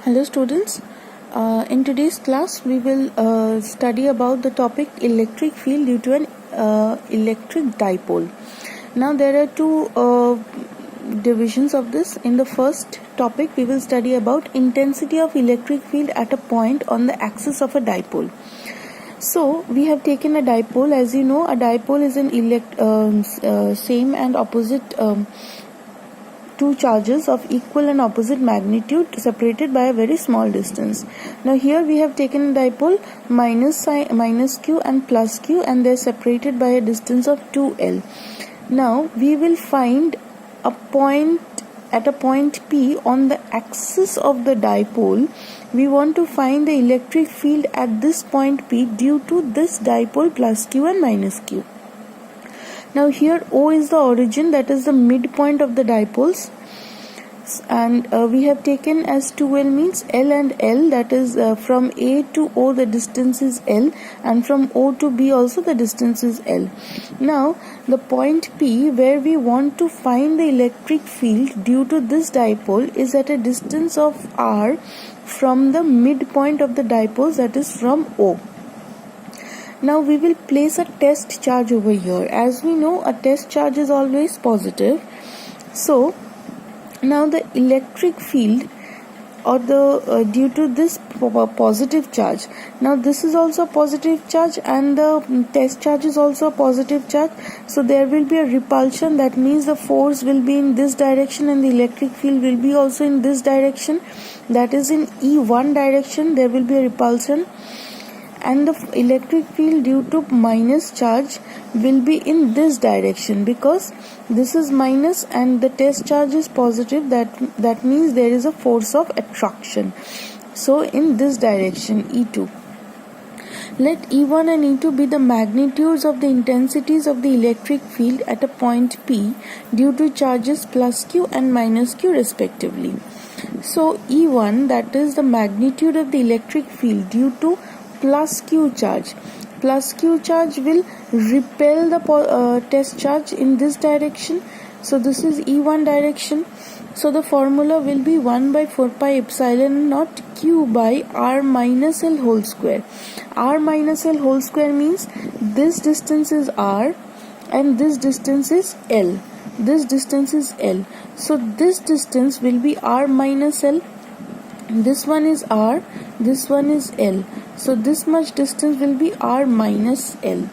Hello students, in today's class we will study about the topic electric field due to an electric dipole. Now there are two divisions of this. In the first topic we will study about intensity of electric field at a point on the axis of a dipole. So we have taken a dipole. As you know, a dipole is an same and opposite two charges of equal and opposite magnitude separated by a very small distance. Now here we have taken a dipole minus q and plus q, and they are separated by a distance of 2l. Now we will find a point at a point P on the axis of the dipole. We want to find the electric field at this point P due to this dipole plus q and minus q. Now here O is the origin, that is the midpoint of the dipoles, and we have taken as 2L means L and L, that is from A to O the distance is L, and from O to B also the distance is L. Now the point P where we want to find the electric field due to this dipole is at a distance of R from the midpoint of the dipoles, that is from O. Now we will place a test charge over here. As we know, a test charge is always positive. So now the electric field or the due to this positive charge, now this is also a positive charge and the test charge is also a positive charge, so there will be a repulsion. That means the force will be in this direction and the electric field will be also in this direction, that is in E1 direction. There will be a repulsion, and the electric field due to minus charge will be in this direction, because this is minus and the test charge is positive. That means there is a force of attraction. So in this direction, E2. Let E1 and E2 be the magnitudes of the intensities of the electric field at a point P due to charges plus Q and minus Q respectively. So E1, that is the magnitude of the electric field due to plus Q charge. Plus Q charge will repel the test charge in this direction. So this is E1 direction. So the formula will be 1 by 4 pi epsilon naught Q by R minus L whole square. R minus L whole square means this distance is R and this distance is L. This distance is L. So this distance will be R minus L. This one is R, this one is L. So this much distance will be R minus L.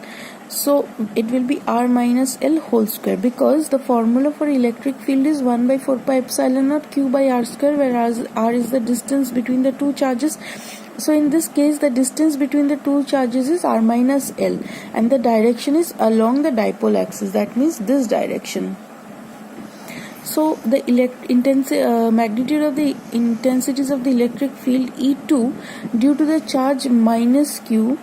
So it will be R minus L whole square, because the formula for electric field is 1 by 4 pi epsilon naught Q by R square, whereas R is the distance between the two charges. So in this case the distance between the two charges is R minus L, and the direction is along the dipole axis, that means this direction. So the magnitude of the intensities of the electric field E2 due to the charge minus Q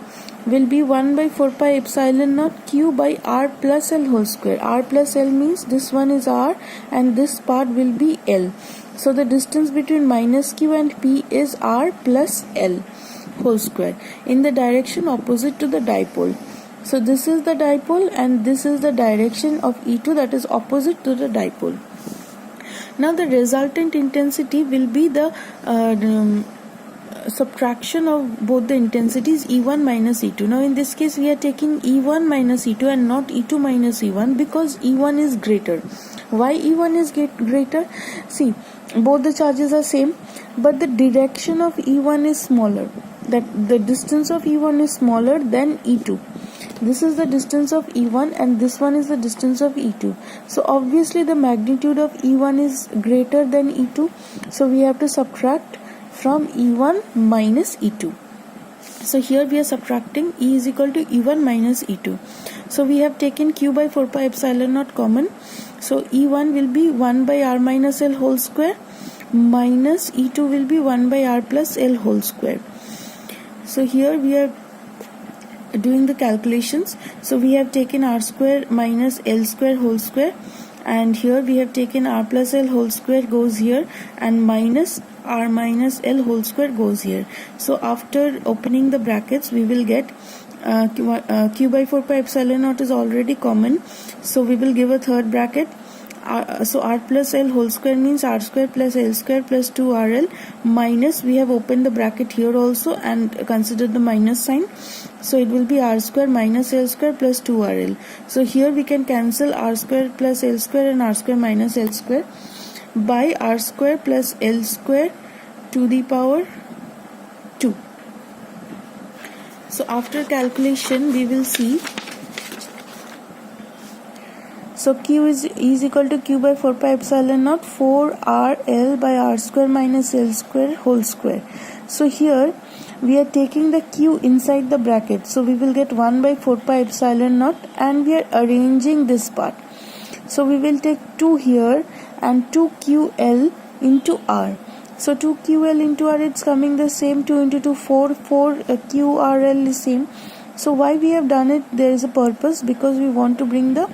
will be 1 by 4 pi epsilon naught Q by R plus L whole square. R plus L means this one is R and this part will be L. So the distance between minus Q and P is R plus L whole square in the direction opposite to the dipole. So this is the dipole and this is the direction of E2, that is opposite to the dipole. Now the resultant intensity will be the subtraction of both the intensities E1 minus E2. Now in this case we are taking E1 minus E2 and not E2 minus E1, because E1 is greater. Why E1 is greater? See, both the charges are same, but the direction of E1 is smaller. That the distance of E1 is smaller than E2. This is the distance of E1 and this one is the distance of E2. So obviously the magnitude of E1 is greater than E2. So we have to subtract from E1 minus E2. So here we are subtracting E is equal to E1 minus E2. So we have taken Q by 4 pi epsilon naught common. So E1 will be 1 by R minus L whole square minus E2 will be 1 by R plus L whole square. So here we are doing the calculations. So we have taken R square minus L square whole square, and here we have taken R plus L whole square goes here, and minus R minus L whole square goes here. So after opening the brackets we will get Q by 4 pi epsilon naught is already common, so we will give a third bracket So r plus l whole square means r square plus l square plus 2rl minus, we have opened the bracket here also and considered the minus sign, so it will be r square minus l square plus 2rl. So here we can cancel r square plus l square and r square minus l square by r square plus l square to the power 2. So after calculation we will see, so q is equal to q by 4 pi epsilon naught 4rl by r square minus l square whole square. So here we are taking the q inside the bracket, so we will get 1 by 4 pi epsilon naught, and we are arranging this part. So we will take 2 here and 2ql into r. So 2ql into r, it's coming the same, 2 into 2 4, qrl is same. So why we have done it, there is a purpose, because we want to bring the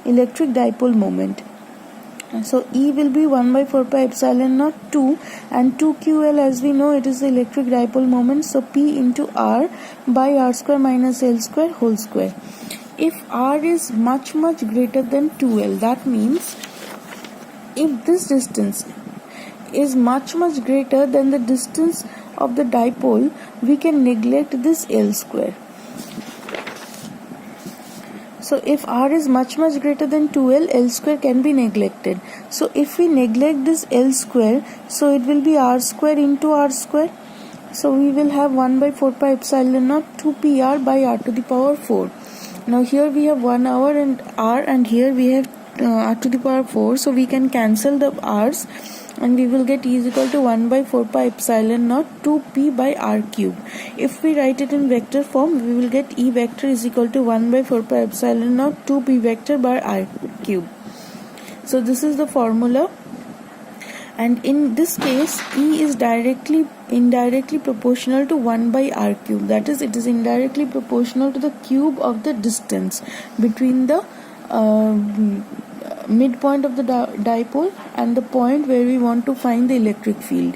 electric dipole moment. So E will be 1 by 4 pi epsilon naught 2, and 2ql, as we know, it is the electric dipole moment, so P into r by r square minus l square whole square. If r is much greater than 2l, that means if this distance is much greater than the distance of the dipole, we can neglect this l square. So if r is much greater than 2l, l square can be neglected. So if we neglect this l square, so it will be r square into r square. So we will have 1 by 4 pi epsilon naught 2pr by r to the power 4. Now here we have 1 hour and r, and here we have r to the power 4. So we can cancel the r's, and we will get E is equal to 1 by 4 pi epsilon naught 2p by r cube. If we write it in vector form, we will get E vector is equal to 1 by 4 pi epsilon naught 2p vector by r cube. So this is the formula, and in this case E is indirectly proportional to 1 by r cube. That is, it is indirectly proportional to the cube of the distance between the midpoint of the dipole and the point where we want to find the electric field.